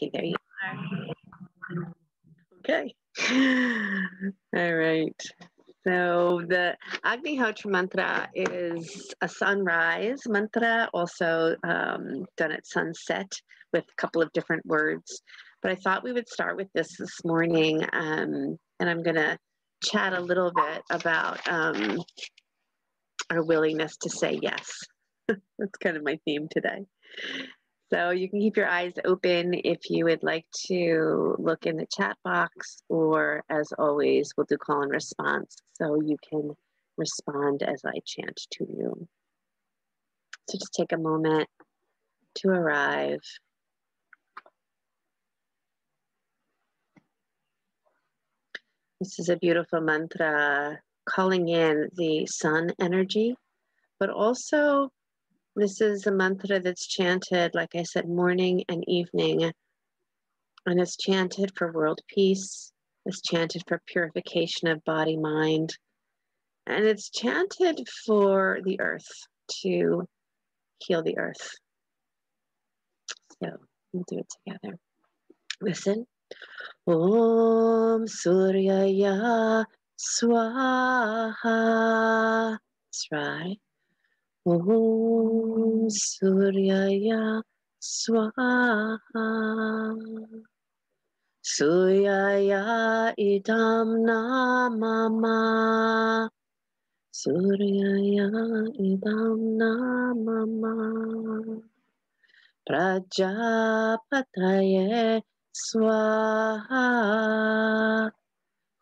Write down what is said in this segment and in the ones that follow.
Okay, there you are. Okay. All right. So the Agni Hotra mantra is a sunrise mantra, also done at sunset with a couple of different words. But I thought we would start with this morning, and I'm going to chat a little bit about our willingness to say yes. That's kind of my theme today. So you can keep your eyes open if you would like to look in the chat box, or as always, we'll do call and response so you can respond as I chant to you. So just take a moment to arrive. This is a beautiful mantra calling in the sun energy, but also this is a mantra that's chanted, like I said, morning and evening. And it's chanted for world peace. It's chanted for purification of body, mind. And it's chanted for the earth, to heal the earth. So we'll do it together. Listen. Om Suryaya Swaha. That's right. Om Suryaya Swaha. Suryaya idam namama. Suryaya idam namama. Prajapataye swaha.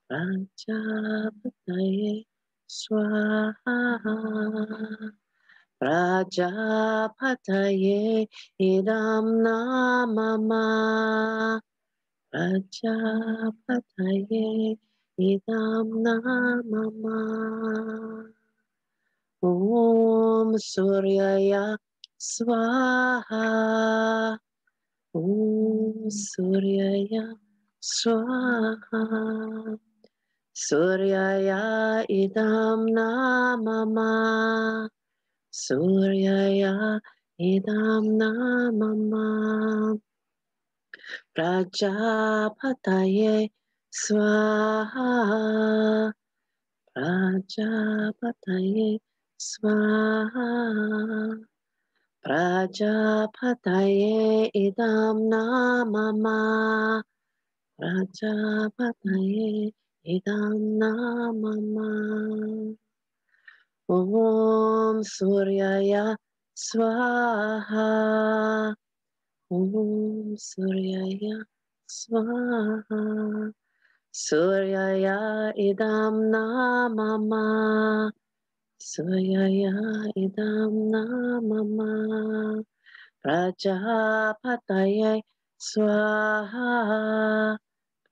Prajapataye swaha. Prajapataye idam namama. Prajapataye idam namama. Om Suryaya Swaha. Om Suryaya Swaha. Suryaya idam namama. Suryaya idam namama. Prajapataye swaha. Prajapataye swaha. Prajapataye idam namama. Prajapataye idam namama. Om Suryaya swaha. Om Suryaya swaha. Suryaya idam namama. Suryaya idam namama. Prajapataye swaha.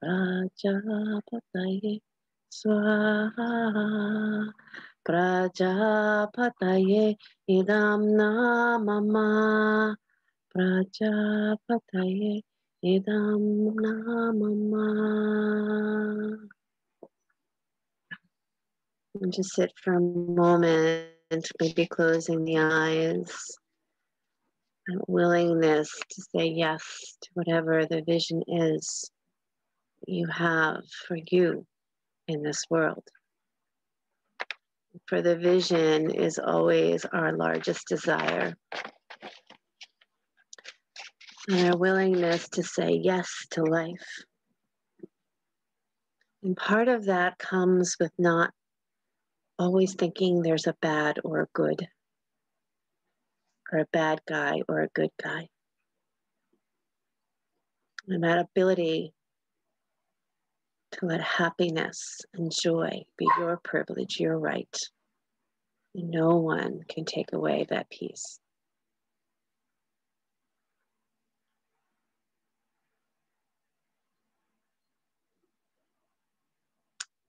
Prajapataye swaha. Prajapataye idam namama. Prajapataye idam namama. And just sit for a moment, maybe closing the eyes. And willingness to say yes to whatever the vision is you have for you in this world. For the vision is always our largest desire. And our willingness to say yes to life. And part of that comes with not always thinking there's a bad or a good, or a bad guy or a good guy. And that ability to let happiness and joy be your privilege, your right. No one can take away that peace.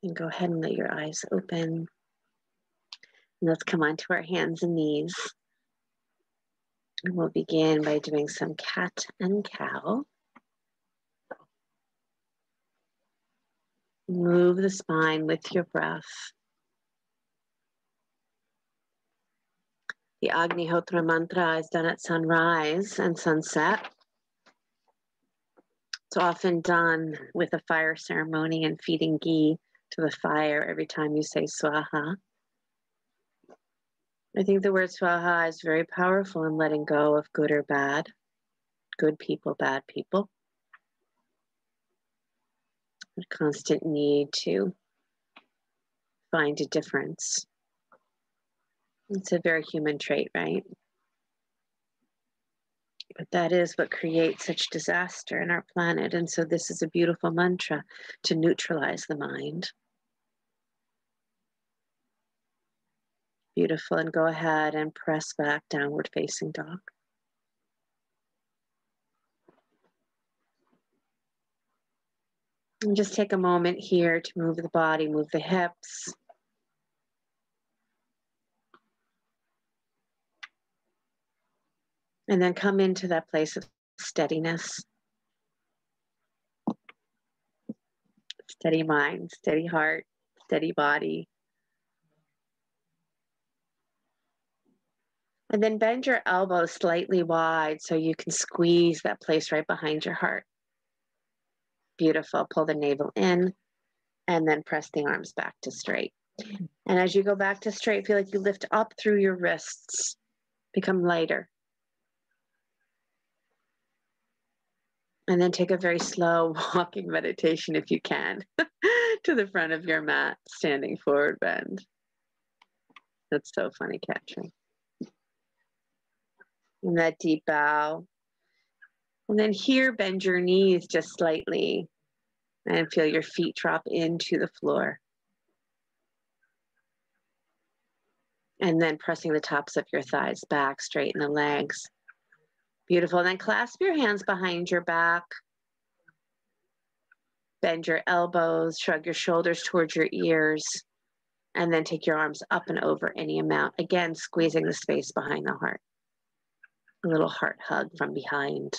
And go ahead and let your eyes open. And let's come onto our hands and knees. And we'll begin by doing some cat and cow. Move the spine with your breath. The Agni Hotra mantra is done at sunrise and sunset. It's often done with a fire ceremony and feeding ghee to the fire every time you say swaha. I think the word swaha is very powerful in letting go of good or bad, good people, bad people. The constant need to find a difference. It's a very human trait, right? But that is what creates such disaster in our planet. And so this is a beautiful mantra to neutralize the mind. Beautiful. And go ahead and press back, downward facing dog. And just take a moment here to move the body, move the hips. And then come into that place of steadiness. Steady mind, steady heart, steady body. And then bend your elbows slightly wide so you can squeeze that place right behind your heart. Beautiful. Pull the navel in and then press the arms back to straight. And as you go back to straight, feel like you lift up through your wrists, become lighter. And then take a very slow walking meditation if you can to the front of your mat, standing forward bend. That's so funny, Katrin. And that deep bow. And then here, bend your knees just slightly and feel your feet drop into the floor. And then pressing the tops of your thighs back, straighten the legs. Beautiful. And then clasp your hands behind your back. Bend your elbows, shrug your shoulders towards your ears, and then take your arms up and over any amount. Again, squeezing the space behind the heart. A little heart hug from behind.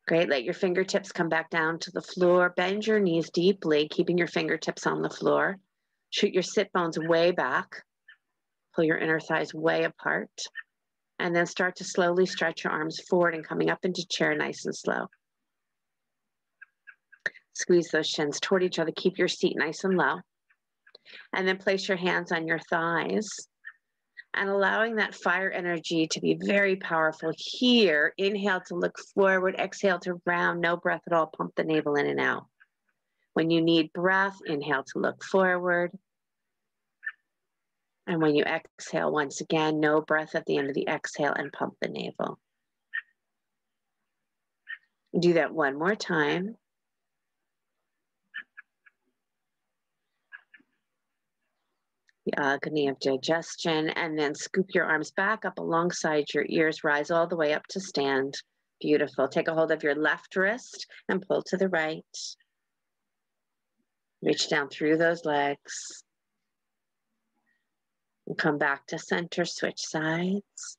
Great. Let your fingertips come back down to the floor. Bend your knees deeply, keeping your fingertips on the floor. Shoot your sit bones way back. Pull your inner thighs way apart. And then start to slowly stretch your arms forward and coming up into chair nice and slow. Squeeze those shins toward each other. Keep your seat nice and low. And then place your hands on your thighs. And allowing that fire energy to be very powerful here. Inhale to look forward. Exhale to round. No breath at all. Pump the navel in and out. When you need breath, inhale to look forward. And when you exhale, once again, no breath at the end of the exhale and pump the navel. Do that one more time. The Agni of digestion, and then scoop your arms back up alongside your ears, rise all the way up to stand. Beautiful. Take a hold of your left wrist and pull to the right. Reach down through those legs. And come back to center, switch sides.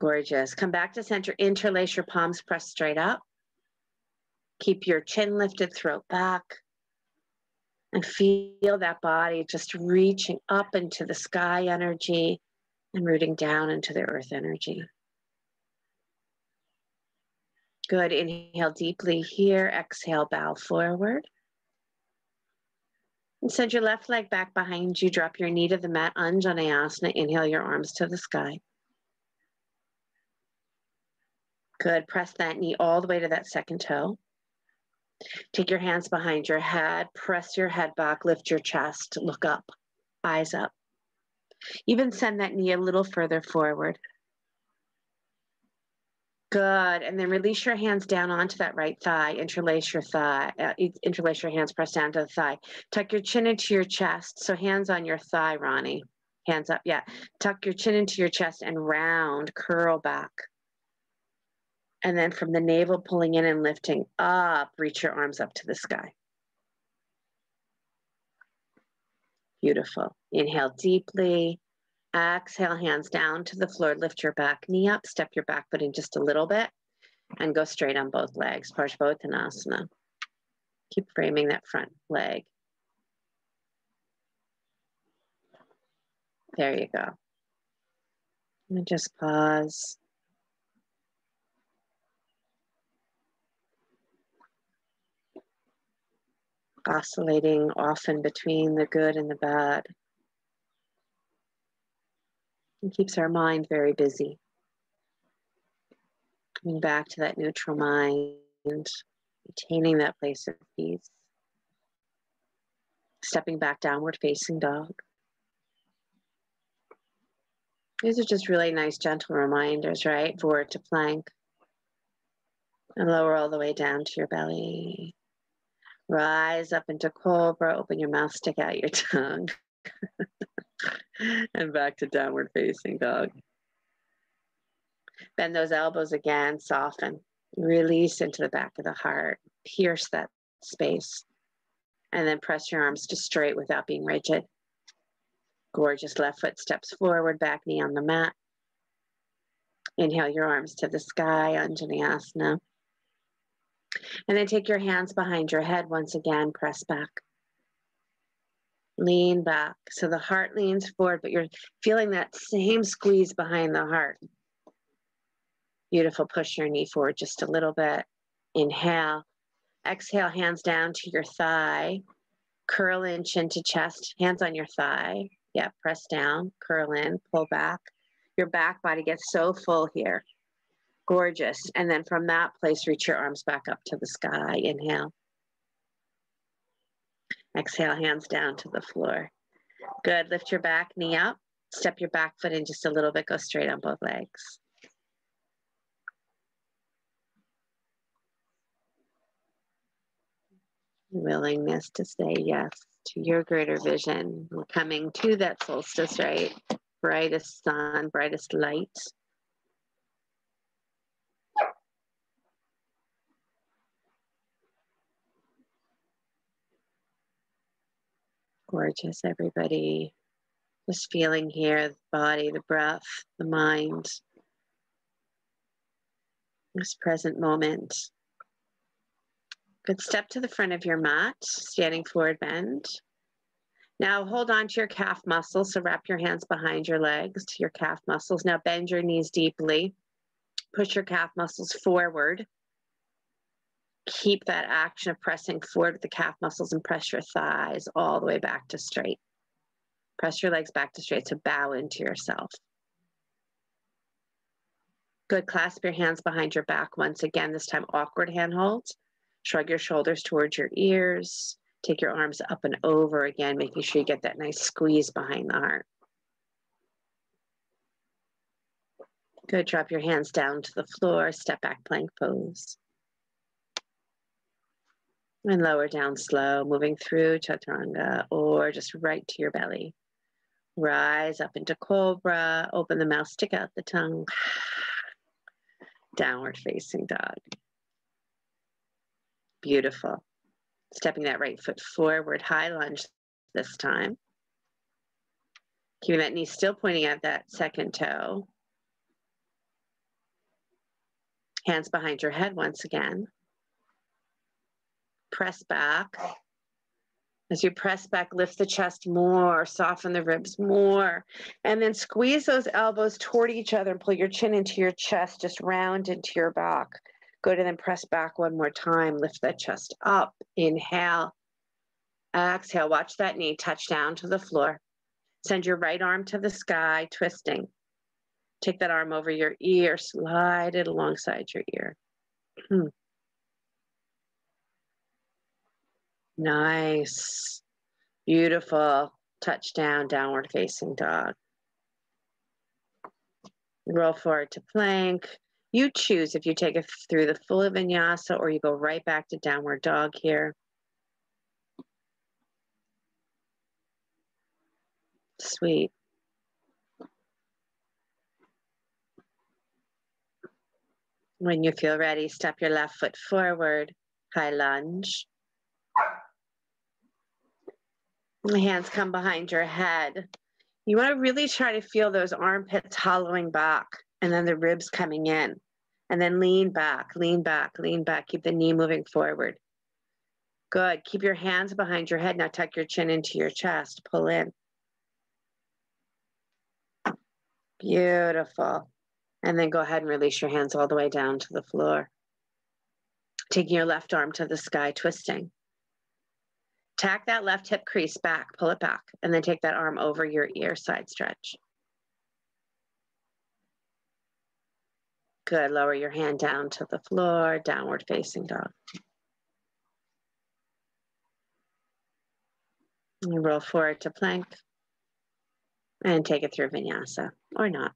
Gorgeous. Come back to center, interlace your palms, press straight up. Keep your chin lifted, throat back. And feel that body just reaching up into the sky energy and rooting down into the earth energy. Good. Inhale deeply here. Exhale, bow forward. And send your left leg back behind you. Drop your knee to the mat, Anjaneyasana. Inhale your arms to the sky. Good. Press that knee all the way to that second toe. Take your hands behind your head. Press your head back. Lift your chest. Look up. Eyes up. Even send that knee a little further forward. Good. And then release your hands down onto that right thigh. Interlace your thigh. Interlace your hands. Press down to the thigh. Tuck your chin into your chest. So hands on your thigh, Ronnie. Hands up. Yeah. Tuck your chin into your chest and round. Curl back. And then from the navel, pulling in and lifting up, reach your arms up to the sky. Beautiful. Inhale deeply. Exhale, hands down to the floor. Lift your back knee up. Step your back foot in just a little bit. And go straight on both legs. Parsvottanasana. Keep framing that front leg. There you go. And just pause. Oscillating often between the good and the bad. It keeps our mind very busy. Coming back to that neutral mind, retaining that place of peace. Stepping back, downward facing dog. These are just really nice, gentle reminders, right? Forward to plank. And lower all the way down to your belly. Rise up into cobra, open your mouth, stick out your tongue. And back to downward facing dog. Bend those elbows again, soften. Release into the back of the heart. Pierce that space. And then press your arms to straight without being rigid. Gorgeous left foot steps forward, back knee on the mat. Inhale your arms to the sky, Anjaneyasana. And then take your hands behind your head once again, press back. Lean back. So the heart leans forward, but you're feeling that same squeeze behind the heart. Beautiful. Push your knee forward just a little bit. Inhale. Exhale, hands down to your thigh. Curl in, chin to chest, hands on your thigh. Yeah, press down, curl in, pull back. Your back body gets so full here. Gorgeous. And then from that place, reach your arms back up to the sky. Inhale. Exhale, hands down to the floor. Good. Lift your back knee up. Step your back foot in just a little bit. Go straight on both legs. Willingness to say yes to your greater vision. We're coming to that solstice, right? Brightest sun, brightest light. Gorgeous, everybody. Just feeling here, the body, the breath, the mind. This present moment. Good. Step to the front of your mat, standing forward bend. Now hold on to your calf muscles. So wrap your hands behind your legs to your calf muscles. Now bend your knees deeply. Push your calf muscles forward. Keep that action of pressing forward with the calf muscles and press your thighs all the way back to straight. Press your legs back to straight, so bow into yourself. Good. Clasp your hands behind your back once again, this time awkward hand holds. Shrug your shoulders towards your ears. Take your arms up and over again, making sure you get that nice squeeze behind the heart. Good. Drop your hands down to the floor. Step back, plank pose. And lower down slow, moving through chaturanga or just right to your belly. Rise up into cobra. Open the mouth, stick out the tongue. Downward facing dog. Beautiful. Stepping that right foot forward, high lunge this time. Keeping that knee still pointing at that second toe. Hands behind your head once again. Press back. As you press back, lift the chest more, soften the ribs more, and then squeeze those elbows toward each other and pull your chin into your chest, just round into your back. Good, and then press back one more time. Lift that chest up. Inhale. Exhale. Watch that knee touch down to the floor. Send your right arm to the sky, twisting. Take that arm over your ear. Slide it alongside your ear. Nice. Beautiful. Touchdown, downward facing dog. Roll forward to plank. You choose if you take it through the full vinyasa or you go right back to downward dog here. Sweet. When you feel ready, step your left foot forward, high lunge. The hands come behind your head. You want to really try to feel those armpits hollowing back and then the ribs coming in. And then lean back, lean back, lean back. Keep the knee moving forward. Good. Keep your hands behind your head. Now tuck your chin into your chest. Pull in. Beautiful. And then go ahead and release your hands all the way down to the floor. Taking your left arm to the sky, twisting. Tack that left hip crease back, pull it back, and then take that arm over your ear, side stretch. Good, lower your hand down to the floor, downward facing dog. You roll forward to plank and take it through vinyasa, or not.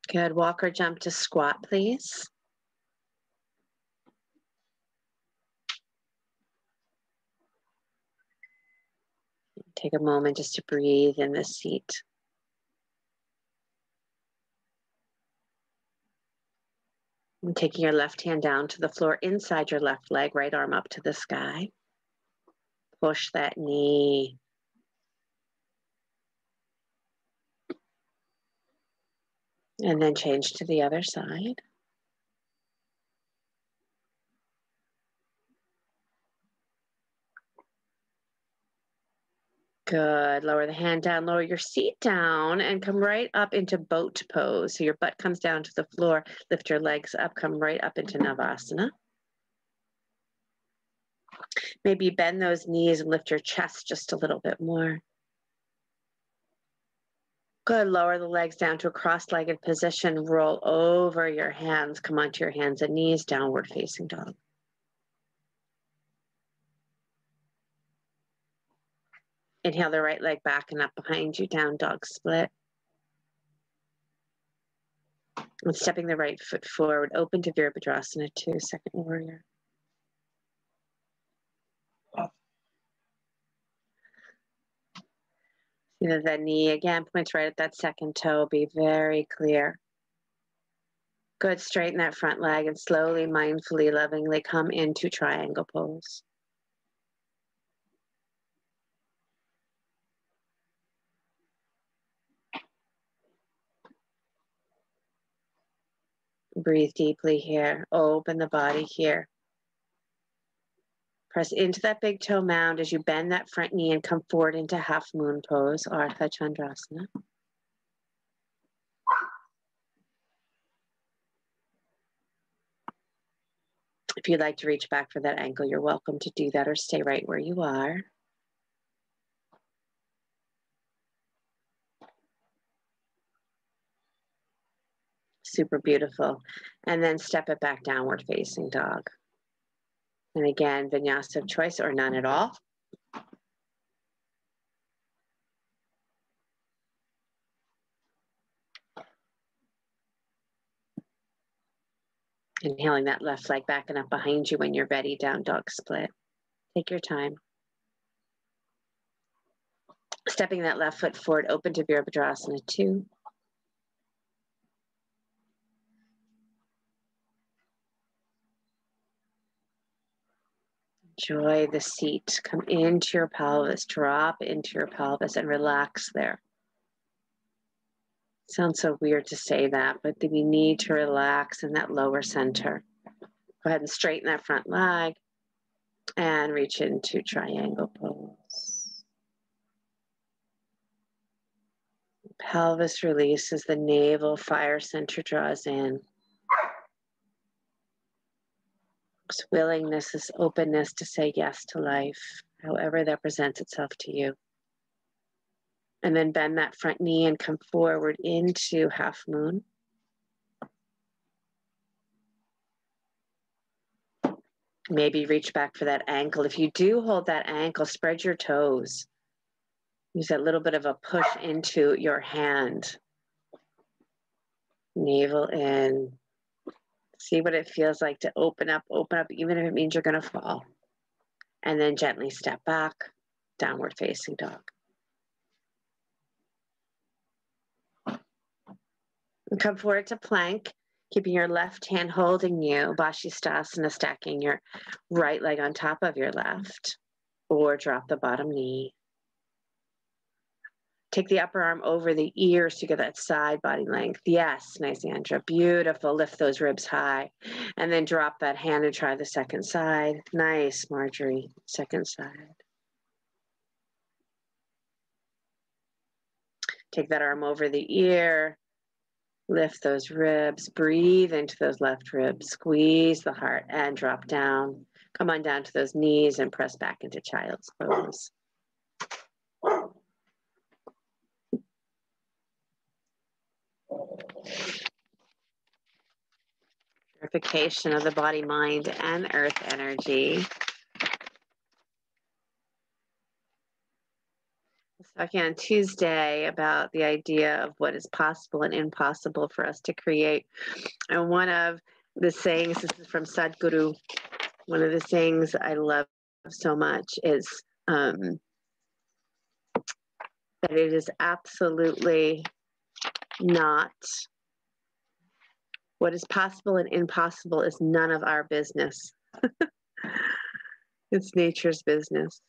Good, walk or jump to squat, please. Take a moment just to breathe in this seat. And taking your left hand down to the floor inside your left leg, right arm up to the sky. Push that knee. And then change to the other side. Good. Lower the hand down, lower your seat down, and come right up into boat pose. So your butt comes down to the floor, lift your legs up, come right up into Navasana. Maybe bend those knees and lift your chest just a little bit more. Good. Lower the legs down to a cross-legged position. Roll over your hands. Come onto your hands and knees, downward facing dog. Inhale the right leg back and up behind you, down dog split. And stepping the right foot forward, open to Virabhadrasana 2, second warrior. You know, that knee again points right at that second toe. Be very clear. Good. Straighten that front leg and slowly, mindfully, lovingly come into triangle pose. Breathe deeply here. Open the body here. Press into that big toe mound as you bend that front knee and come forward into half moon pose, Ardha Chandrasana. If you'd like to reach back for that ankle, you're welcome to do that or stay right where you are. Super beautiful. And then step it back, downward facing dog. And again, vinyasa of choice or none at all. Inhaling that left leg back and up behind you when you're ready, down dog split. Take your time. Stepping that left foot forward, open to Virabhadrasana 2. Enjoy the seat. Come into your pelvis, drop into your pelvis and relax there. Sounds so weird to say that, but we need to relax in that lower center. Go ahead and straighten that front leg and reach into triangle pose. Pelvis releases, the navel fire center draws in. This willingness, this openness to say yes to life, however that presents itself to you. And then bend that front knee and come forward into half moon. Maybe reach back for that ankle. If you do hold that ankle, spread your toes. Use that little bit of a push into your hand. Navel in. See what it feels like to open up, even if it means you're going to fall. And then gently step back, downward facing dog. And come forward to plank, keeping your left hand holding you, Vashisthasana, stacking your right leg on top of your left, or drop the bottom knee. Take the upper arm over the ears to get that side body length. Yes, nice, Andra. Beautiful. Lift those ribs high. And then drop that hand and try the second side. Nice, Marjorie. Second side. Take that arm over the ear. Lift those ribs. Breathe into those left ribs. Squeeze the heart and drop down. Come on down to those knees and press back into child's pose. Purification of the body, mind, and earth energy. Talking on Tuesday about the idea of what is possible and impossible for us to create. And one of the sayings, this is from Sadhguru, one of the sayings I love so much is that it is absolutely not, what is possible and impossible is none of our business. It's nature's business.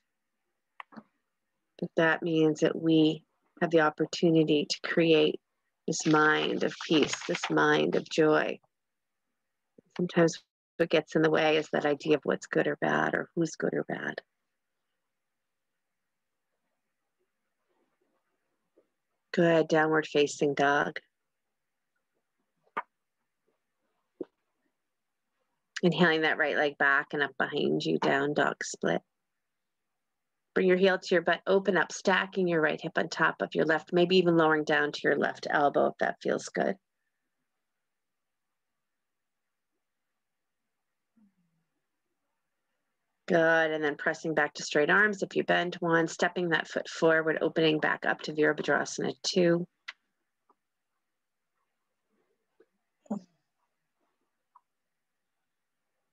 But that means that we have the opportunity to create this mind of peace, this mind of joy. Sometimes what gets in the way is that idea of what's good or bad or who's good or bad. Good, downward facing dog. Inhaling that right leg back and up behind you, down dog split. Bring your heel to your butt, open up, stacking your right hip on top of your left, maybe even lowering down to your left elbow if that feels good. Good, and then pressing back to straight arms if you bend one, stepping that foot forward, opening back up to Virabhadrasana 2.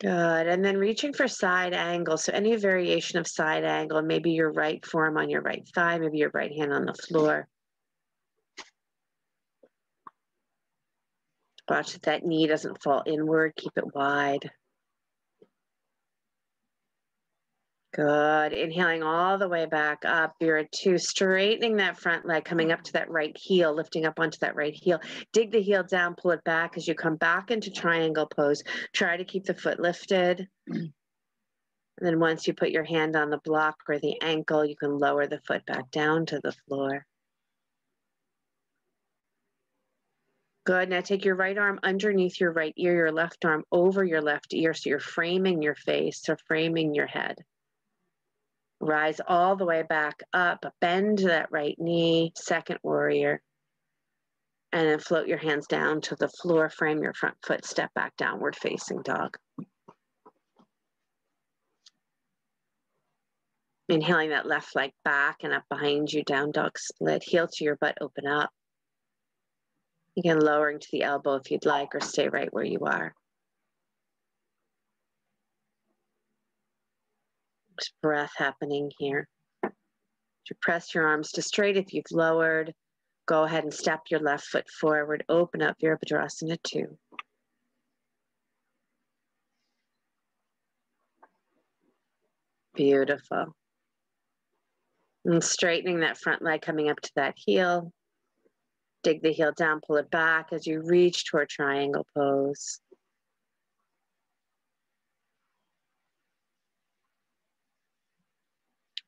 Good, and then reaching for side angle. So any variation of side angle, maybe your right forearm on your right thigh, maybe your right hand on the floor. Watch that that knee doesn't fall inward, keep it wide. Good, inhaling all the way back up, Vira 2, straightening that front leg, coming up to that right heel, lifting up onto that right heel. Dig the heel down, pull it back as you come back into triangle pose. Try to keep the foot lifted. And then once you put your hand on the block or the ankle, you can lower the foot back down to the floor. Good, now take your right arm underneath your right ear, your left arm over your left ear, so you're framing your face or framing your head. Rise all the way back up, bend that right knee, second warrior, and then float your hands down to the floor, frame your front foot, step back, downward facing dog. Inhaling that left leg back and up behind you, down dog split, heel to your butt, open up. Again, lowering to the elbow if you'd like, or stay right where you are. There's breath happening here. You press your arms to straight if you've lowered. Go ahead and step your left foot forward. Open up Virabhadrasana 2. Beautiful. And straightening that front leg, coming up to that heel. Dig the heel down, pull it back as you reach toward triangle pose.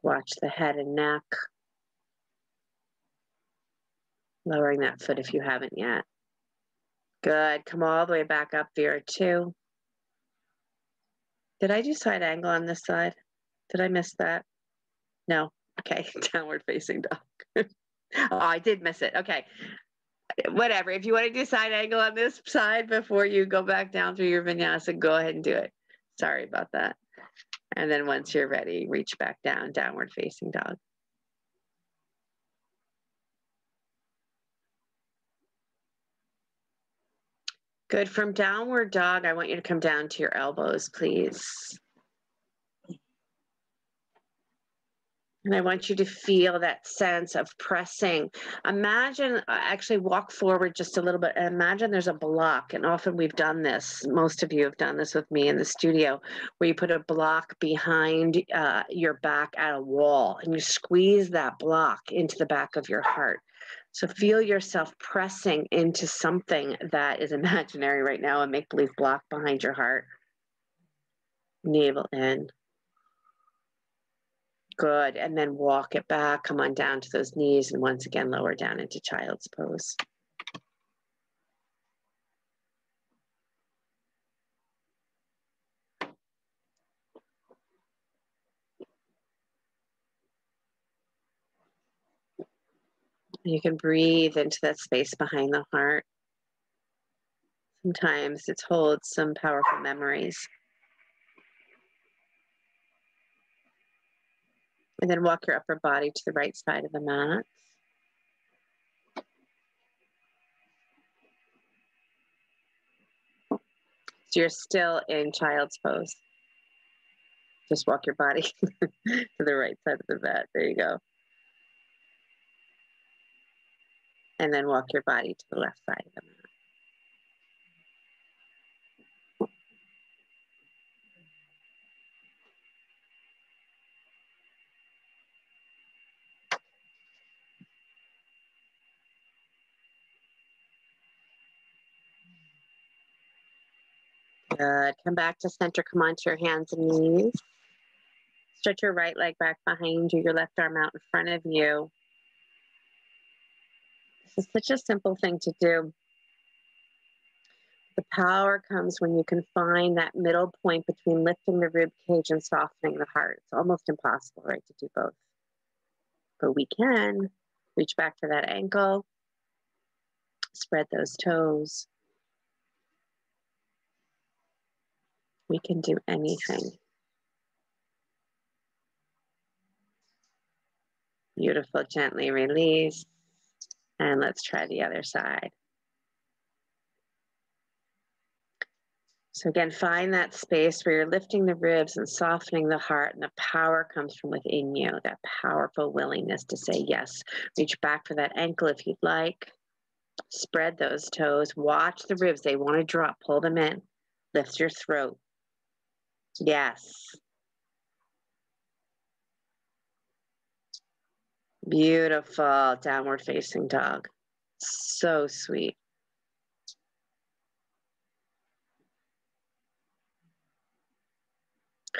Watch the head and neck. Lowering that foot if you haven't yet. Good. Come all the way back up, Vira 2. Did I do side angle on this side? Did I miss that? No. Okay. Downward facing dog. Oh, I did miss it. Okay. Whatever. If you want to do side angle on this side before you go back down through your vinyasa, go ahead and do it. Sorry about that. And then once you're ready, reach back down, downward facing dog. Good. From downward dog, I want you to come down to your elbows, please. And I want you to feel that sense of pressing. Imagine, actually walk forward just a little bit. And imagine there's a block. And often we've done this. Most of you have done this with me in the studio, where you put a block behind your back at a wall and you squeeze that block into the back of your heart. So feel yourself pressing into something that is imaginary right now, a make-believe block behind your heart. Navel in. Good. And then walk it back. Come on down to those knees. And once again, lower down into child's pose. You can breathe into that space behind the heart. Sometimes it holds some powerful memories. And then walk your upper body to the right side of the mat. So you're still in child's pose. Just walk your body to the right side of the mat. There you go. And then walk your body to the left side of the mat. Good. Come back to center. Come onto your hands and knees. Stretch your right leg back behind you, your left arm out in front of you. This is such a simple thing to do. The power comes when you can find that middle point between lifting the rib cage and softening the heart. It's almost impossible, right, to do both. But we can. Reach back for that ankle. Spread those toes. We can do anything. Beautiful. Gently release. And let's try the other side. So again, find that space where you're lifting the ribs and softening the heart, and the power comes from within you, that powerful willingness to say yes. Reach back for that ankle if you'd like. Spread those toes. Watch the ribs. They want to drop. Pull them in. Lift your throat. Yes. Beautiful. Downward facing dog. So sweet.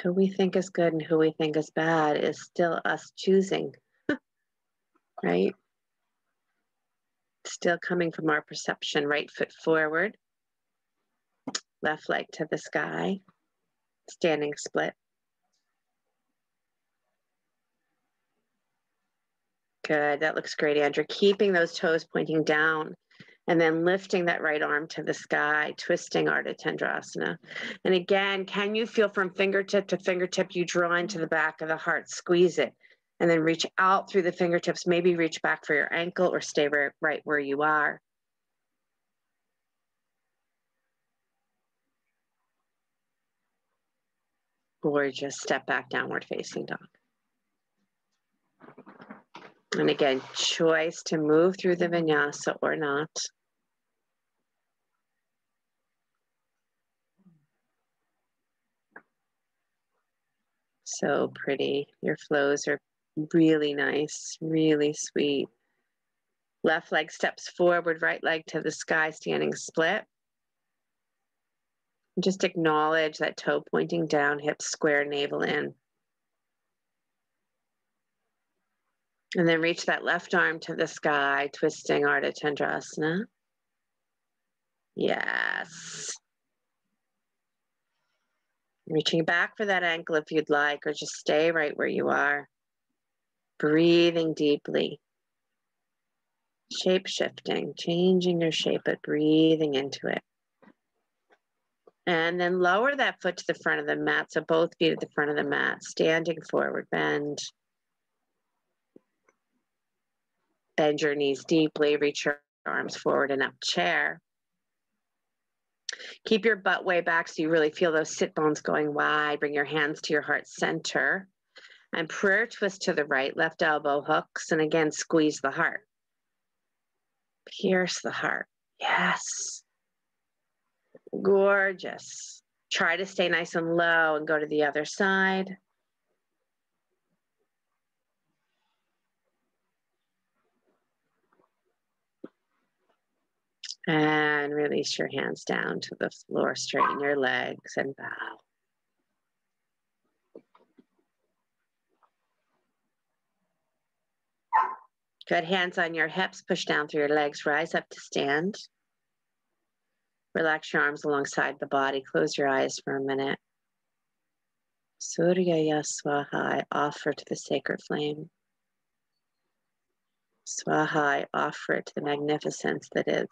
Who we think is good and who we think is bad is still us choosing, right? Still coming from our perception. Right foot forward. Left leg to the sky. Standing split. Good. That looks great, Andrew. Keeping those toes pointing down. And then lifting that right arm to the sky, twisting Ardha Chandrasana. And again, can you feel from fingertip to fingertip, you draw into the back of the heart, squeeze it, and then reach out through the fingertips, maybe reach back for your ankle or stay right where you are. Gorgeous. Step back, downward facing dog. And again, choice to move through the vinyasa or not. So pretty. Your flows are really nice, really sweet. Left leg steps forward, right leg to the sky, standing split. Just acknowledge that toe pointing down, hips square, navel in. And then reach that left arm to the sky, twisting Ardha Chandrasana. Yes. Reaching back for that ankle if you'd like, or just stay right where you are. Breathing deeply. Shape shifting, changing your shape, but breathing into it. And then lower that foot to the front of the mat. So both feet at the front of the mat, standing forward, bend. Bend your knees deeply, reach your arms forward and up, chair. Keep your butt way back so you really feel those sit bones going wide. Bring your hands to your heart center. And prayer twist to the right, left elbow hooks, and again, squeeze the heart. Pierce the heart. Yes. Gorgeous. Try to stay nice and low and go to the other side. And release your hands down to the floor. Straighten your legs and bow. Good. Hands on your hips. Push down through your legs. Rise up to stand. Relax your arms alongside the body. Close your eyes for a minute. Suryaya Swaha, I offer to the sacred flame. Swaha, I offer it to the magnificence that is.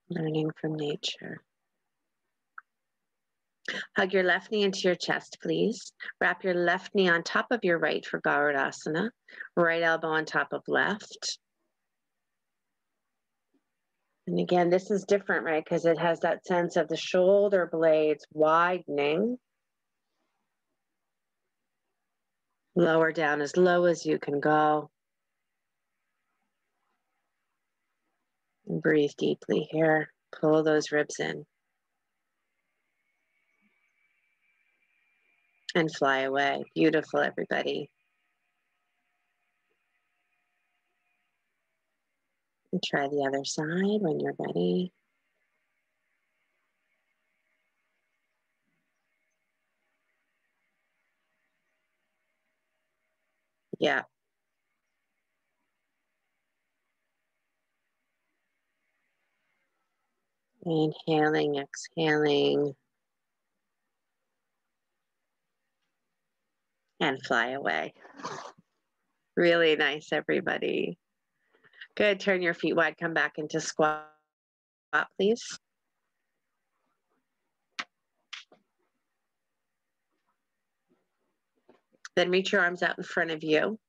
Learning from nature. Hug your left knee into your chest, please. Wrap your left knee on top of your right for Garudasana. Right elbow on top of left. And again, this is different, right? Because it has that sense of the shoulder blades widening. Lower down as low as you can go. And breathe deeply here. Pull those ribs in. And fly away. Beautiful, everybody. And try the other side when you're ready. Yeah. Inhaling, exhaling. And fly away. Really nice, everybody. Good. Turn your feet wide. Come back into squat, please. Then reach your arms out in front of you.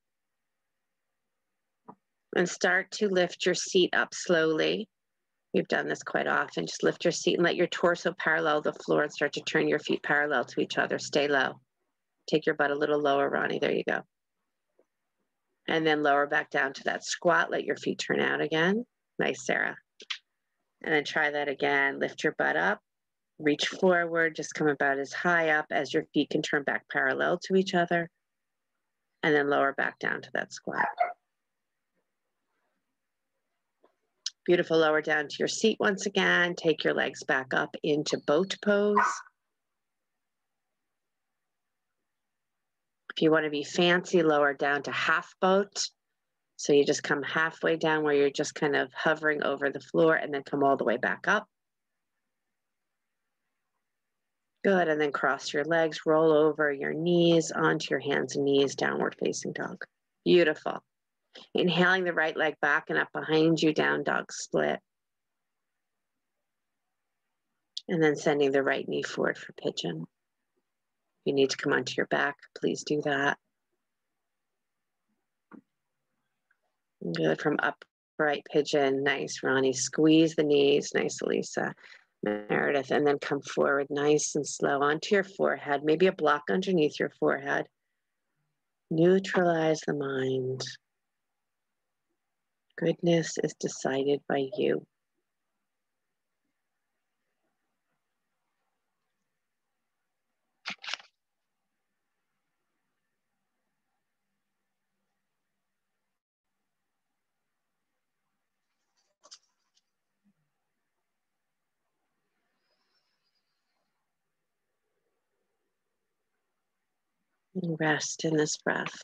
And start to lift your seat up slowly. We've done this quite often. Just lift your seat and let your torso parallel the floor and start to turn your feet parallel to each other. Stay low. Take your butt a little lower, Ronnie. There you go. And then lower back down to that squat. Let your feet turn out again. Nice, Sarah. And then try that again. Lift your butt up. Reach forward. Just come about as high up as your feet can turn back parallel to each other. And then lower back down to that squat. Beautiful. Lower down to your seat once again. Take your legs back up into boat pose. If you want to be fancy, lower down to half boat. So you just come halfway down where you're just kind of hovering over the floor and then come all the way back up. Good. And then cross your legs, roll over your knees onto your hands and knees, downward facing dog. Beautiful. Inhaling the right leg back and up behind you, down dog split. And then sending the right knee forward for pigeon. If you need to come onto your back, please do that. Good. From upright pigeon. Nice, Ronnie. Squeeze the knees. Nice, Elisa. Meredith. And then come forward nice and slow onto your forehead. Maybe a block underneath your forehead. Neutralize the mind. Goodness is decided by you. And rest in this breath.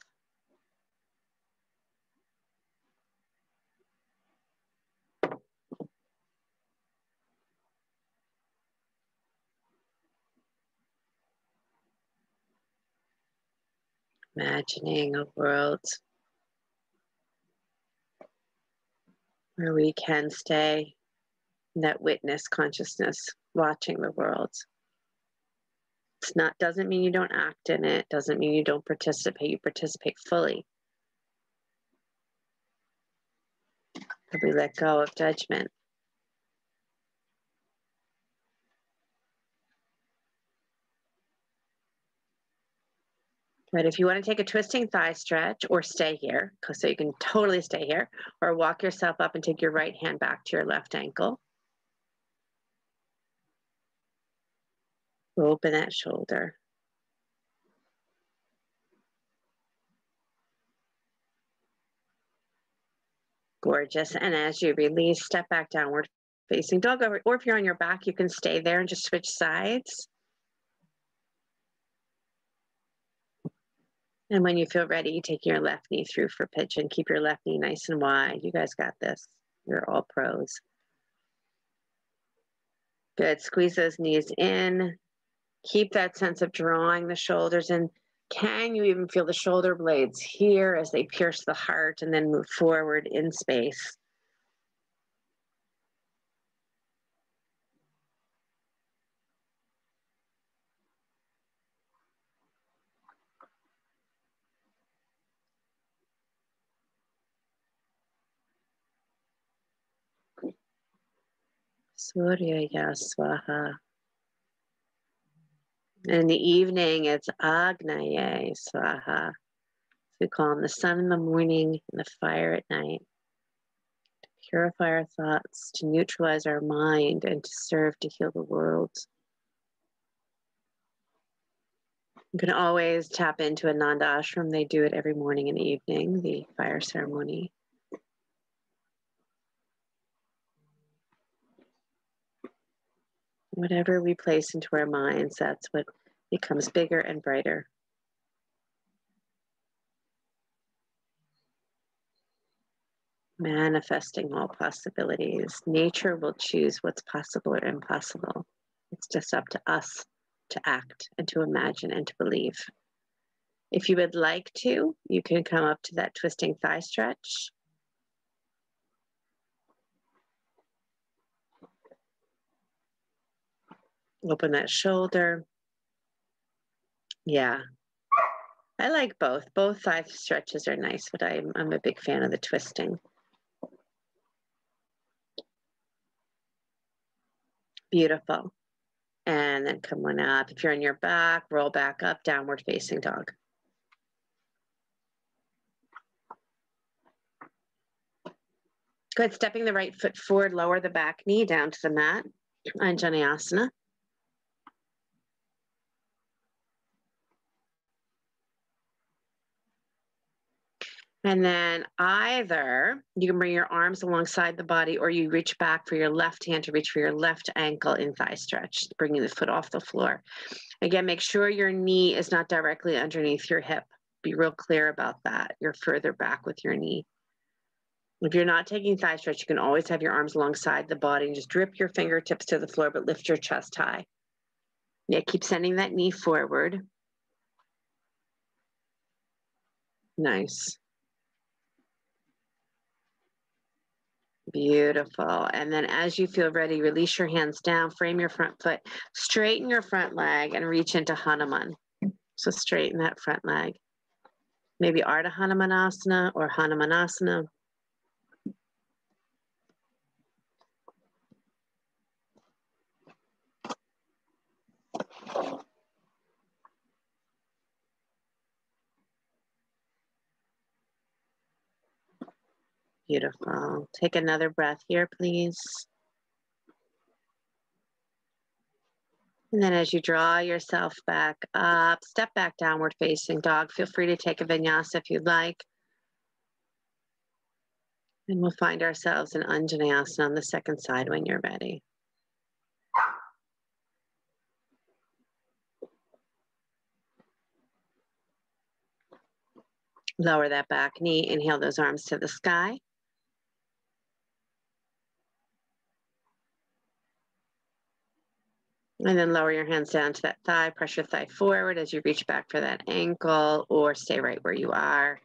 Imagining a world where we can stay in that witness consciousness, watching the world. It's not, doesn't mean you don't act in it, doesn't mean you don't participate, you participate fully. But we let go of judgment. But if you want to take a twisting thigh stretch or stay here, so you can totally stay here, or walk yourself up and take your right hand back to your left ankle. Open that shoulder. Gorgeous. And as you release, step back, downward facing dog. Or if you're on your back, you can stay there and just switch sides. And when you feel ready, you take your left knee through for pigeon. Keep your left knee nice and wide. You guys got this. You're all pros. Good. Squeeze those knees in. Keep that sense of drawing the shoulders in. Can you even feel the shoulder blades here as they pierce the heart and then move forward in space? Surya Swaha. In the evening, it's Agni Swaha. We call him the sun in the morning and the fire at night. To purify our thoughts, to neutralize our mind, and to serve to heal the world. You can always tap into Ananda Ashram. They do it every morning and evening, the fire ceremony. Whatever we place into our minds, that's what becomes bigger and brighter. Manifesting all possibilities. Nature will choose what's possible or impossible. It's just up to us to act and to imagine and to believe. If you would like to, you can come up to that twisting thigh stretch. Open that shoulder. Yeah. I like both. Both thigh stretches are nice, but I'm a big fan of the twisting. Beautiful. And then come on up. If you're on your back, roll back up, downward facing dog. Good. Stepping the right foot forward, lower the back knee down to the mat. Anjaneyasana. And then either you can bring your arms alongside the body or you reach back for your left hand to reach for your left ankle in thigh stretch, bringing the foot off the floor. Again, make sure your knee is not directly underneath your hip. Be real clear about that. You're further back with your knee. If you're not taking thigh stretch, you can always have your arms alongside the body and just drip your fingertips to the floor, but lift your chest high. Yeah, keep sending that knee forward. Nice. Beautiful. And then as you feel ready, release your hands down, frame your front foot, straighten your front leg and reach into Hanuman. So straighten that front leg. Maybe Ardha Hanumanasana or Hanumanasana. Beautiful. Take another breath here, please. And then as you draw yourself back up, step back, downward facing dog. Feel free to take a vinyasa if you'd like. And we'll find ourselves in Anjaneyasana on the second side when you're ready. Lower that back knee, inhale those arms to the sky. And then lower your hands down to that thigh, press your thigh forward as you reach back for that ankle or stay right where you are.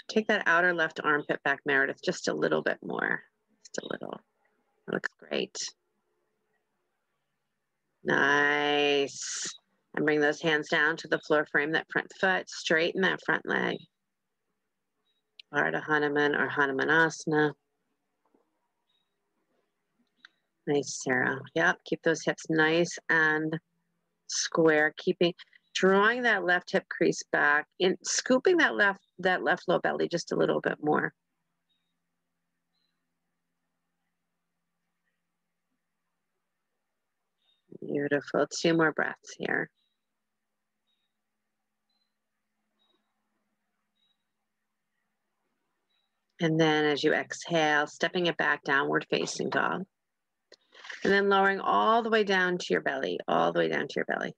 Take that outer left armpit back, Meredith, just a little bit more, just a little. That looks great. Nice. And bring those hands down to the floor, frame that front foot, straighten that front leg. Ardha Hanuman or Hanumanasana. Nice, Sarah. Yep, keep those hips nice and square, drawing that left hip crease back and scooping that left low belly just a little bit more. Beautiful. 2 more breaths here. And then as you exhale, stepping it back, downward facing dog. And then lowering all the way down to your belly, all the way down to your belly.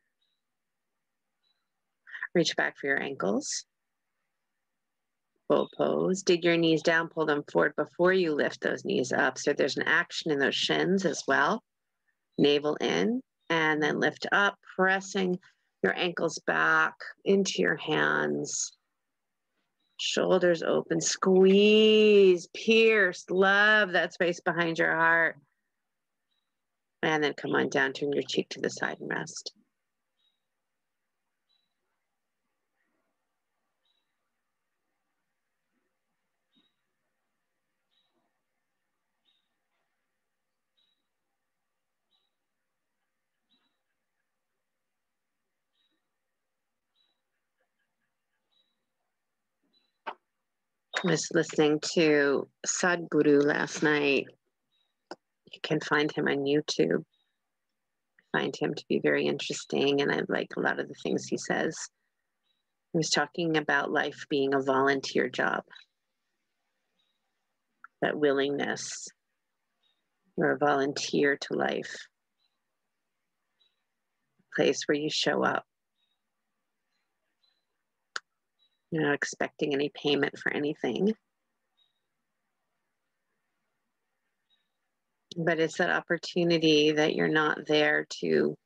Reach back for your ankles. Full pose. Dig your knees down, pull them forward before you lift those knees up. So there's an action in those shins as well. Navel in, and then lift up, pressing your ankles back into your hands. Shoulders open, squeeze, pierce, love that space behind your heart. And then come on down, turn your cheek to the side and rest. I was listening to Sadhguru last night. You can find him on YouTube. I find him to be very interesting, and I like a lot of the things he says. He was talking about life being a volunteer job. That willingness. You're a volunteer to life. A place where you show up. You're not expecting any payment for anything. But it's that opportunity that you're not there to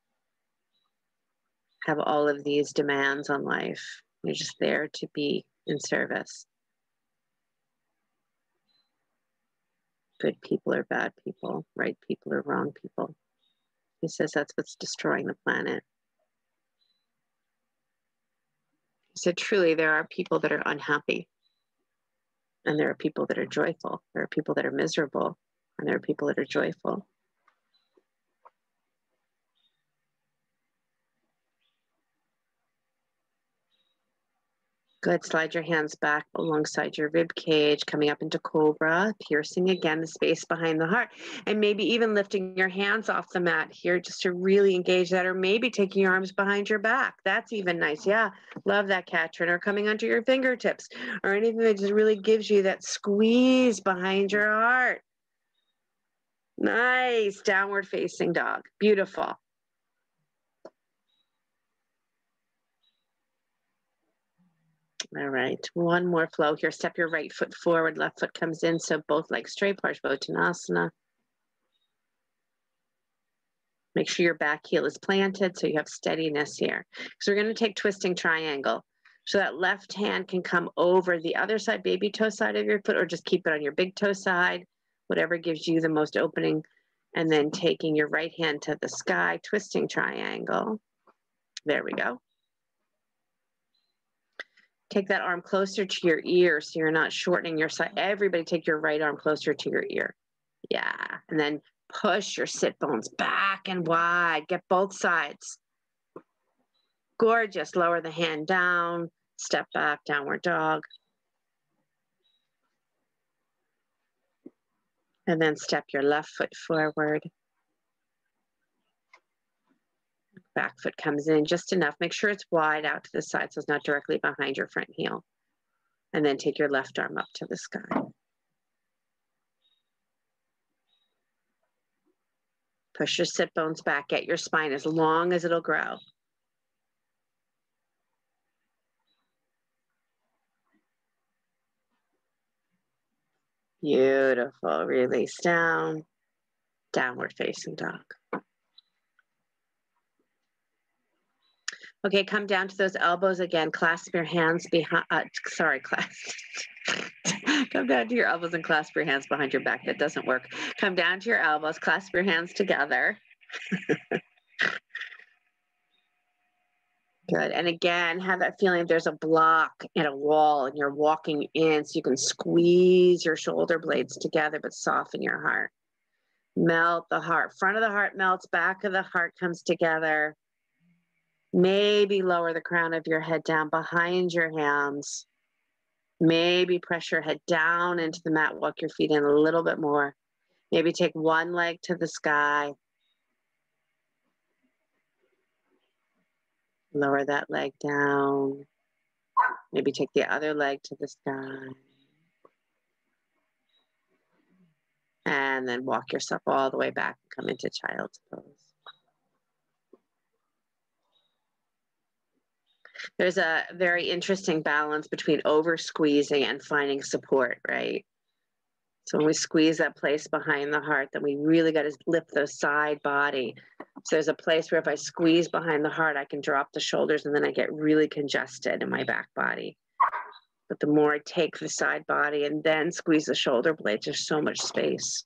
have all of these demands on life. You're just there to be in service. Good people or bad people, right people or wrong people. He says that's what's destroying the planet. He said, truly, there are people that are unhappy. And there are people that are joyful. There are people that are miserable. And there are people that are joyful. Good. Slide your hands back alongside your rib cage, coming up into cobra, piercing again the space behind the heart, and maybe even lifting your hands off the mat here just to really engage that, or maybe taking your arms behind your back. That's even nice. Yeah, love that, Katrin. Or coming onto your fingertips, or anything that just really gives you that squeeze behind your heart. Nice. Downward facing dog. Beautiful. All right, one more flow here. Step your right foot forward, left foot comes in, so both legs straight, Parsvottanasana. Make sure your back heel is planted so you have steadiness here. So we're going to take twisting triangle. So that left hand can come over the other side, baby toe side of your foot, or just keep it on your big toe side, whatever gives you the most opening. And then taking your right hand to the sky, twisting triangle. There we go. Take that arm closer to your ear so you're not shortening your side. Everybody take your right arm closer to your ear. Yeah. And then push your sit bones back and wide. Get both sides. Gorgeous. Lower the hand down. Step back, downward dog. And then step your left foot forward. Back foot comes in just enough. Make sure it's wide out to the side so it's not directly behind your front heel. And then take your left arm up to the sky. Push your sit bones back. Get your spine as long as it'll grow. Beautiful. Release down. Downward facing dog. Okay, come down to those elbows again. Clasp your hands behind, come down to your elbows and clasp your hands behind your back. That doesn't work. Come down to your elbows, clasp your hands together. Good. And again, have that feeling there's a block and a wall and you're walking in so you can squeeze your shoulder blades together but soften your heart. Melt the heart. Front of the heart melts, back of the heart comes together. Maybe lower the crown of your head down behind your hands. Maybe press your head down into the mat, walk your feet in a little bit more. Maybe take one leg to the sky. Lower that leg down. Maybe take the other leg to the sky. And then walk yourself all the way back and come into child's pose. There's a very interesting balance between over squeezing and finding support, right? So when we squeeze that place behind the heart, then we really got to lift the side body. So there's a place where if I squeeze behind the heart, I can drop the shoulders and then I get really congested in my back body. But the more I take the side body and then squeeze the shoulder blades, there's so much space.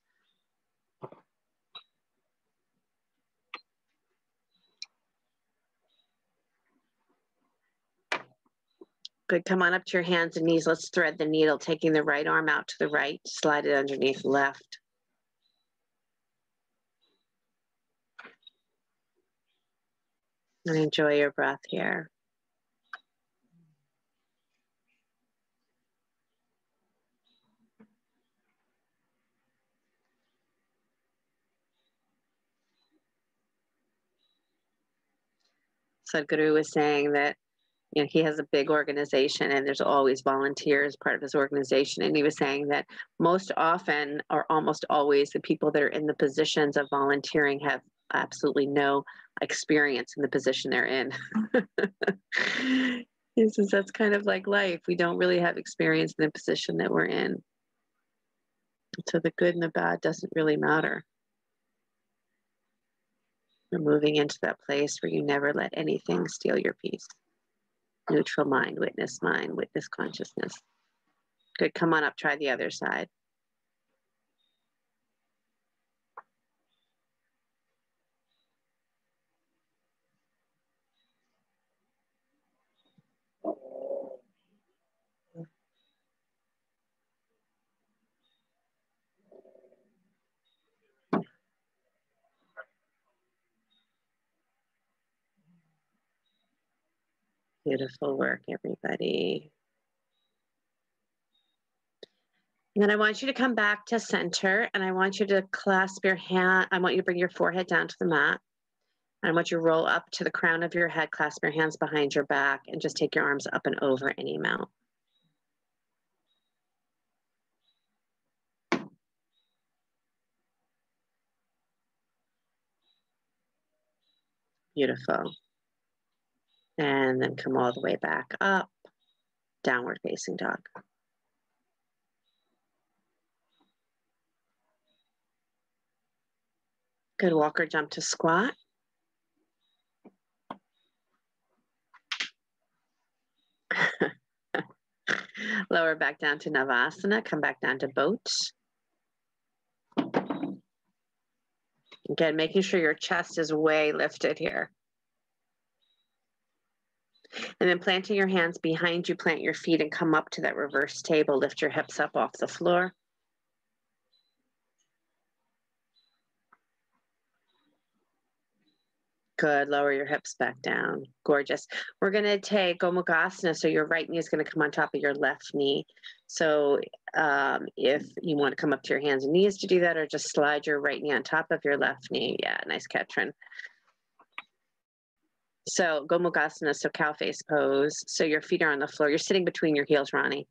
Good, come on up to your hands and knees. Let's thread the needle, taking the right arm out to the right, slide it underneath left. And enjoy your breath here. Sadhguru was saying that, you know, he has a big organization and there's always volunteers part of his organization. And he was saying that most often or almost always the people that are in the positions of volunteering have absolutely no experience in the position they're in. He says that's kind of like life. We don't really have experience in the position that we're in. So the good and the bad doesn't really matter. You're moving into that place where you never let anything steal your peace. Neutral mind, witness consciousness. Good, come on up, try the other side. Beautiful work, everybody. And then I want you to come back to center and I want you to clasp your hand. I want you to bring your forehead down to the mat. I want you to roll up to the crown of your head, clasp your hands behind your back and just take your arms up and over any amount. Beautiful. And then come all the way back up, downward facing dog. Good, walk or jump to squat. Lower back down to Navasana, come back down to boat. Again, making sure your chest is way lifted here. And then planting your hands behind you, plant your feet and come up to that reverse table. Lift your hips up off the floor. Good, lower your hips back down. Gorgeous. We're gonna take Gomukhasana, so your right knee is gonna come on top of your left knee. So if you wanna come up to your hands and knees to do that, or just slide your right knee on top of your left knee. Yeah, nice catch, Ren. So Gomukhasana, so cow face pose. So your feet are on the floor. You're sitting between your heels, Ronnie.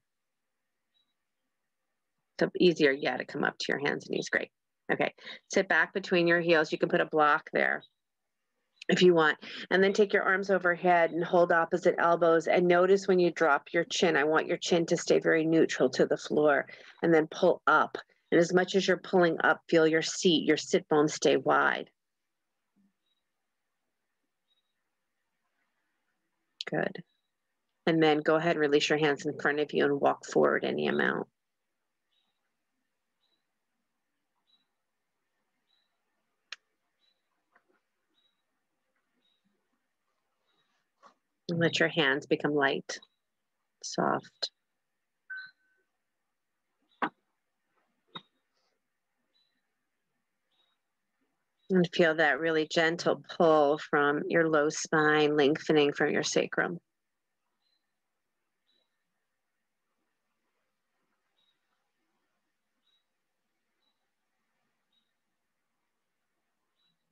So easier, yeah, to come up to your hands and knees. Great. Okay, sit back between your heels. You can put a block there if you want. And then take your arms overhead and hold opposite elbows. And notice when you drop your chin, I want your chin to stay very neutral to the floor. And then pull up. And as much as you're pulling up, feel your seat, your sit bones stay wide. Good. And then go ahead and release your hands in front of you and walk forward any amount. And let your hands become light, soft. And feel that really gentle pull from your low spine, lengthening from your sacrum.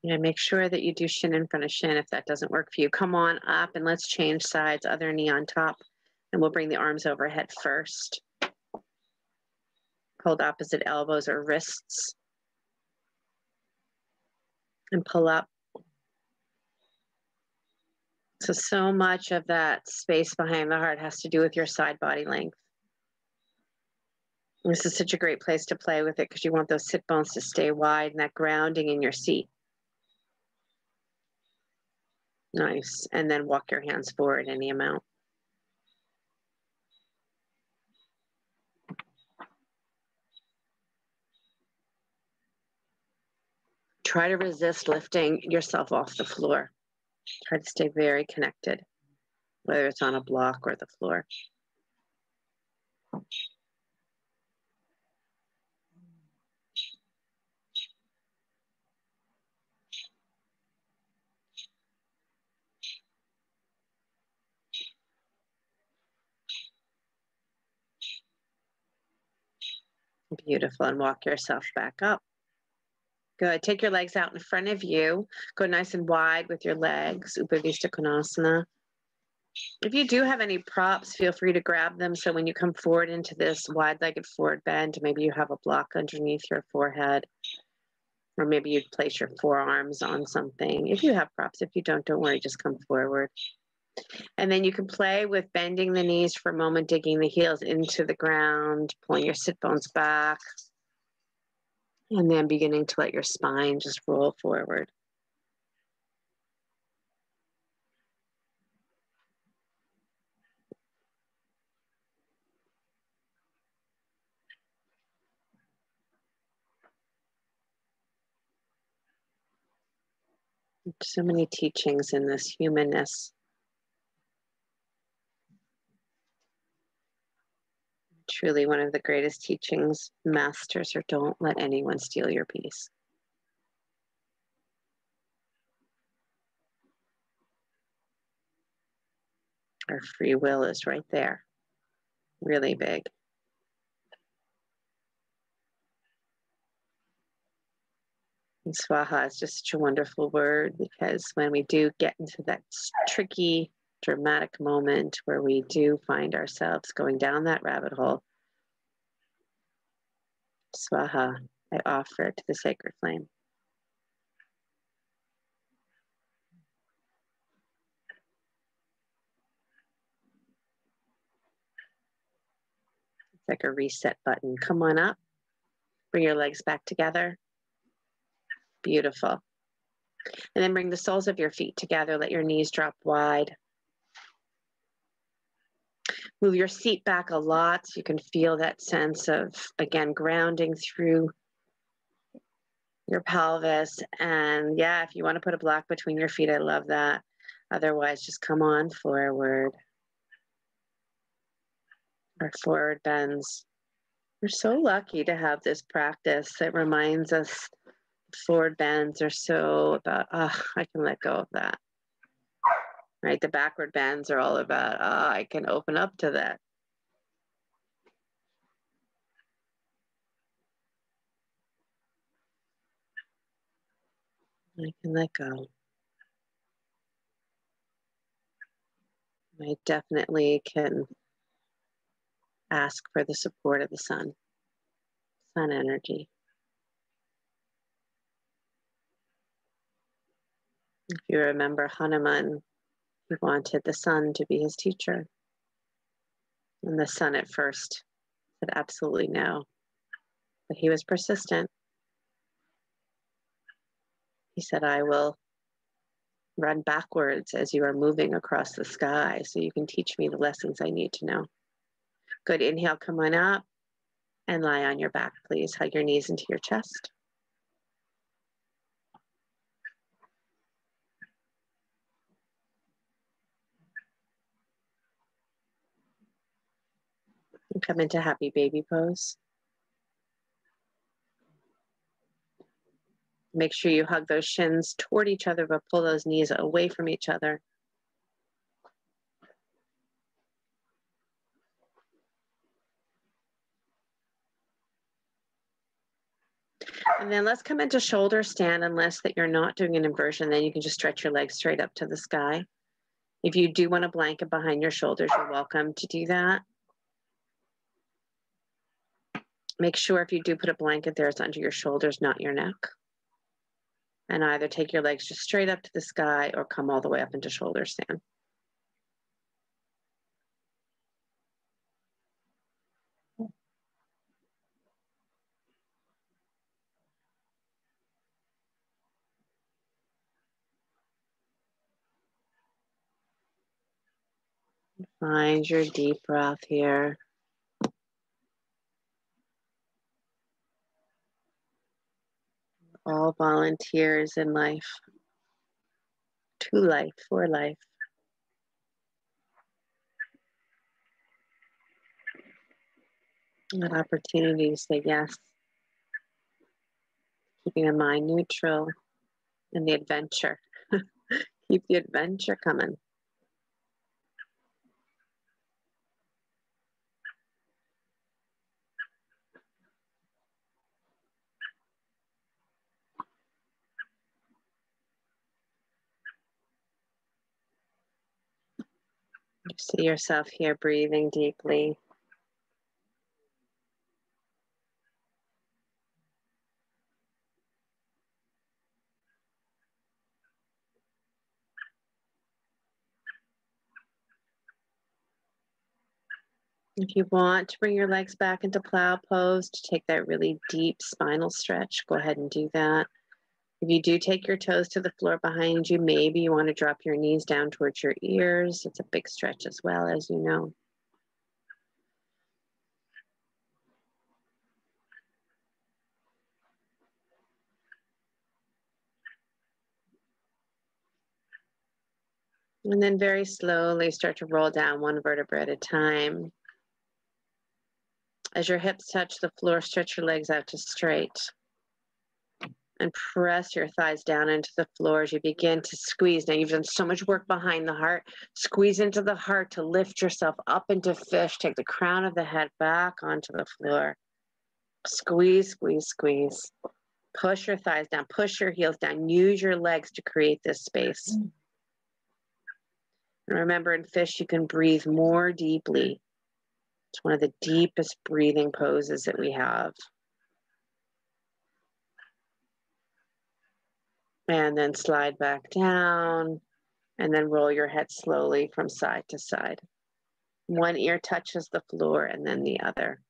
Yeah, make sure that you do shin in front of shin if that doesn't work for you. Come on up and let's change sides, other knee on top. And we'll bring the arms overhead first. Hold opposite elbows or wrists. And pull up. So much of that space behind the heart has to do with your side body length. And this is such a great place to play with it because you want those sit bones to stay wide and that grounding in your seat. Nice. And then walk your hands forward any amount. Try to resist lifting yourself off the floor. Try to stay very connected, whether it's on a block or the floor. Beautiful. And walk yourself back up. Good. Take your legs out in front of you. Go nice and wide with your legs. Upavista Konasana. If you do have any props, feel free to grab them. So when you come forward into this wide-legged forward bend, maybe you have a block underneath your forehead, or maybe you'd place your forearms on something. If you have props, if you don't worry, just come forward. And then you can play with bending the knees for a moment, digging the heels into the ground, pulling your sit bones back, and then beginning to let your spine just roll forward. So many teachings in this humanness. Truly one of the greatest teachings, masters, are don't let anyone steal your peace. Our free will is right there, really big. And swaha is just such a wonderful word because when we do get into that tricky, dramatic moment where we do find ourselves going down that rabbit hole, swaha, I offer it to the sacred flame. It's like a reset button. Come on up. Bring your legs back together. Beautiful. And then bring the soles of your feet together. Let your knees drop wide. Move your seat back a lot so you can feel that sense of, again, grounding through your pelvis. And yeah, if you want to put a block between your feet, I love that. Otherwise, just come on forward. Our forward bends. We're so lucky to have this practice that reminds us forward bends are so about, I can let go of that. Right? The backward bends are all about, I can open up to that. I can let go. I definitely can ask for the support of the sun energy. If you remember Hanuman, he wanted the sun to be his teacher. And the sun at first said absolutely no. But he was persistent. He said, I will run backwards as you are moving across the sky so you can teach me the lessons I need to know. Good. Inhale, come on up and lie on your back, please. Hug your knees into your chest. And come into happy baby pose. Make sure you hug those shins toward each other, but pull those knees away from each other. And then let's come into shoulder stand, unless that you're not doing an inversion. Then you can just stretch your legs straight up to the sky. If you do want a blanket behind your shoulders, you're welcome to do that. Make sure if you do put a blanket there, it's under your shoulders, not your neck. And either take your legs just straight up to the sky or come all the way up into shoulder stand. Find your deep breath here. All volunteers in life, to life, for life. An opportunity to say yes. Keeping the mind neutral and the adventure. Keep the adventure coming. You see yourself here breathing deeply. If you want to bring your legs back into plow pose to take that really deep spinal stretch, go ahead and do that. If you do take your toes to the floor behind you, maybe you want to drop your knees down towards your ears. It's a big stretch as well, as you know. And then very slowly start to roll down one vertebra at a time. As your hips touch the floor, stretch your legs out to straight. And press your thighs down into the floor as you begin to squeeze. Now you've done so much work behind the heart. Squeeze into the heart to lift yourself up into fish. Take the crown of the head back onto the floor. Squeeze, squeeze, squeeze. Push your thighs down. Push your heels down. Use your legs to create this space. And remember, in fish, you can breathe more deeply. It's one of the deepest breathing poses that we have. And then slide back down, and then roll your head slowly from side to side. One ear touches the floor and then the other.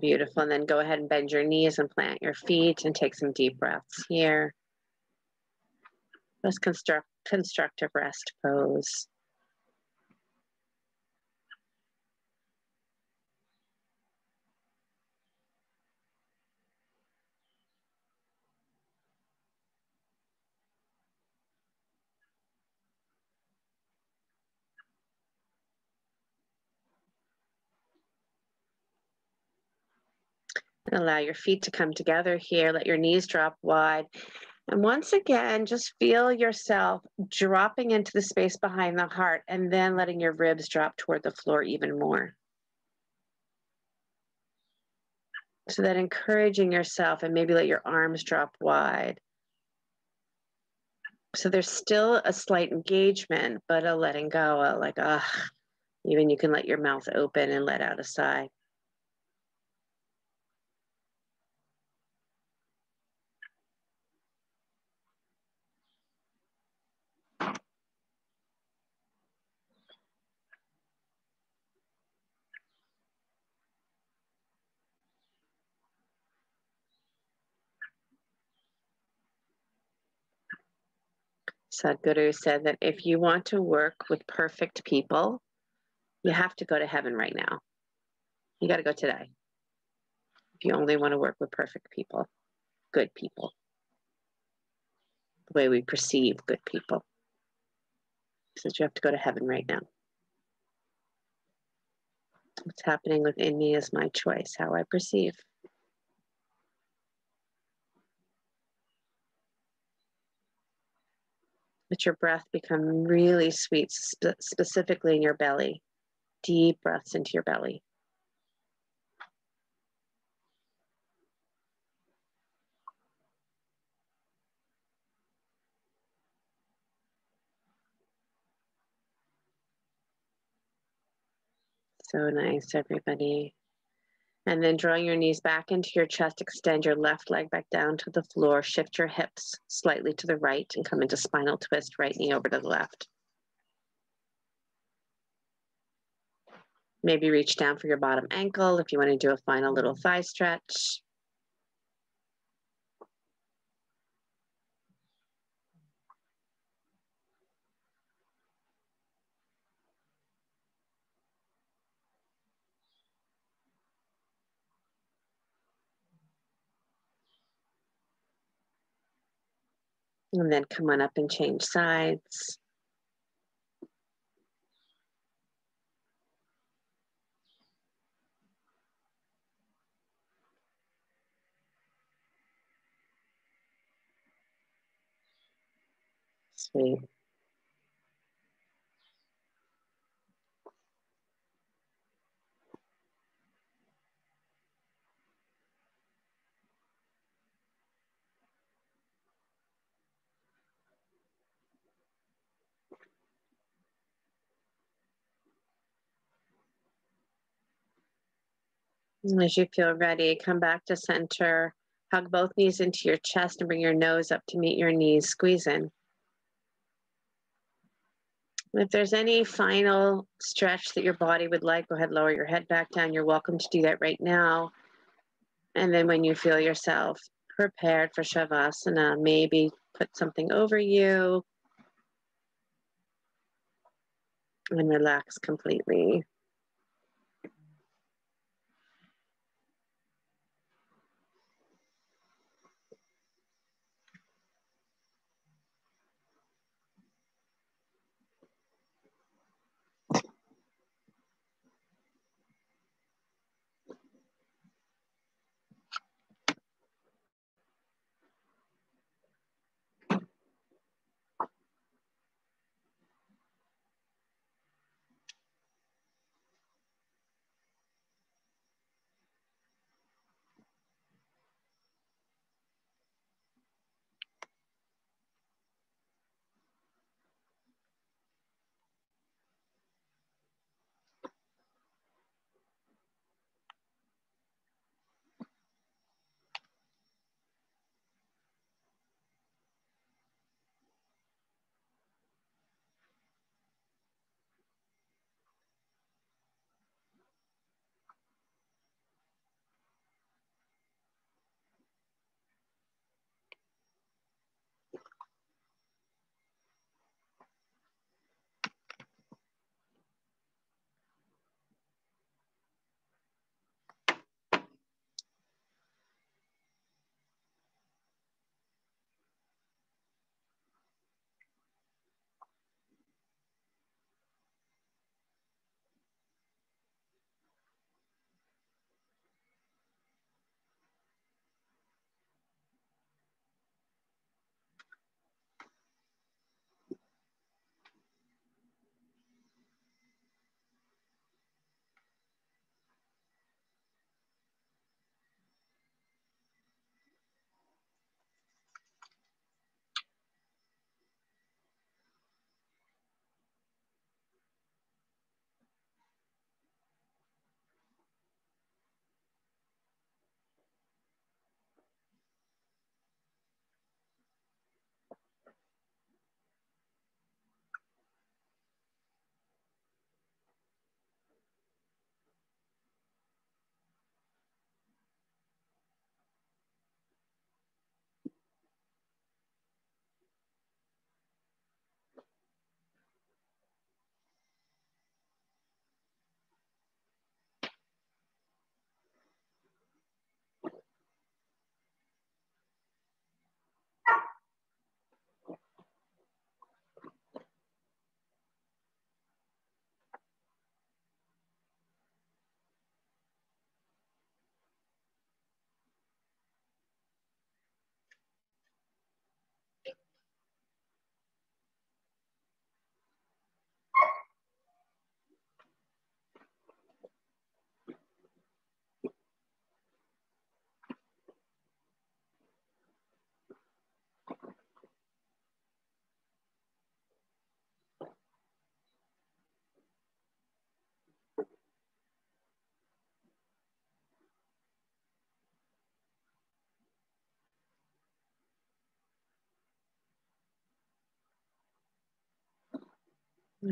Beautiful. And then go ahead and bend your knees and plant your feet and take some deep breaths here. Let's constructive rest pose. And allow your feet to come together here. Let your knees drop wide. And once again, just feel yourself dropping into the space behind the heart and then letting your ribs drop toward the floor even more. So that encouraging yourself, and maybe let your arms drop wide. So there's still a slight engagement, but a letting go, like, even you can let your mouth open and let out a sigh. Sadhguru said that if you want to work with perfect people, you have to go to heaven right now. You got to go today. If you only want to work with perfect people, good people, the way we perceive good people. Since you have to go to heaven right now. What's happening within me is my choice, how I perceive. Let your breath become really sweet, specifically in your belly. Deep breaths into your belly. So nice, everybody. And then draw your knees back into your chest, extend your left leg back down to the floor, shift your hips slightly to the right and come into spinal twist, right knee over to the left. Maybe reach down for your bottom ankle if you want to do a final little thigh stretch. And then come on up and change sides. Sweet. And as you feel ready, come back to center. Hug both knees into your chest and bring your nose up to meet your knees. Squeeze in. If there's any final stretch that your body would like, go ahead, lower your head back down. You're welcome to do that right now. And then when you feel yourself prepared for Shavasana, maybe put something over you and relax completely.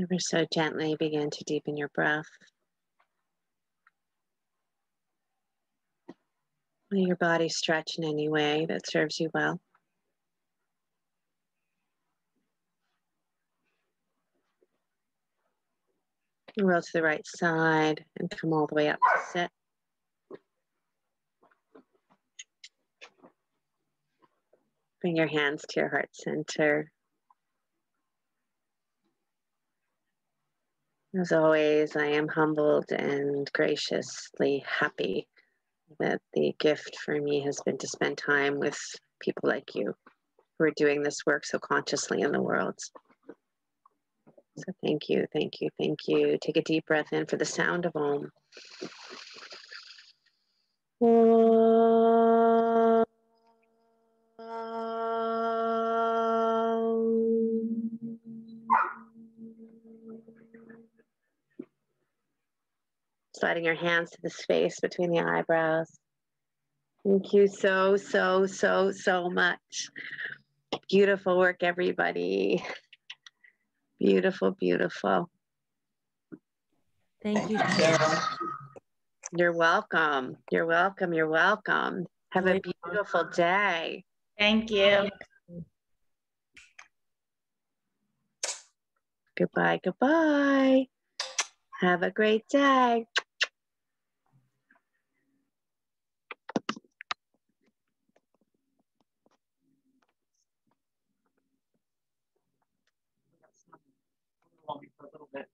Ever so gently begin to deepen your breath. Let your body stretch in any way that serves you well. Roll to the right side and come all the way up to sit. Bring your hands to your heart center. As always, I am humbled and graciously happy that the gift for me has been to spend time with people like you who are doing this work so consciously in the world. So thank you, thank you, thank you. Take a deep breath in for the sound of Om. Om. Sliding your hands to the space between the eyebrows. Thank you so, so, so, so much. Beautiful work, everybody. Beautiful, beautiful. Thank you, Sheryl. You're welcome. You're welcome. You're welcome. Have a beautiful day. Thank you. Goodbye, goodbye. Have a great day. For a little bit.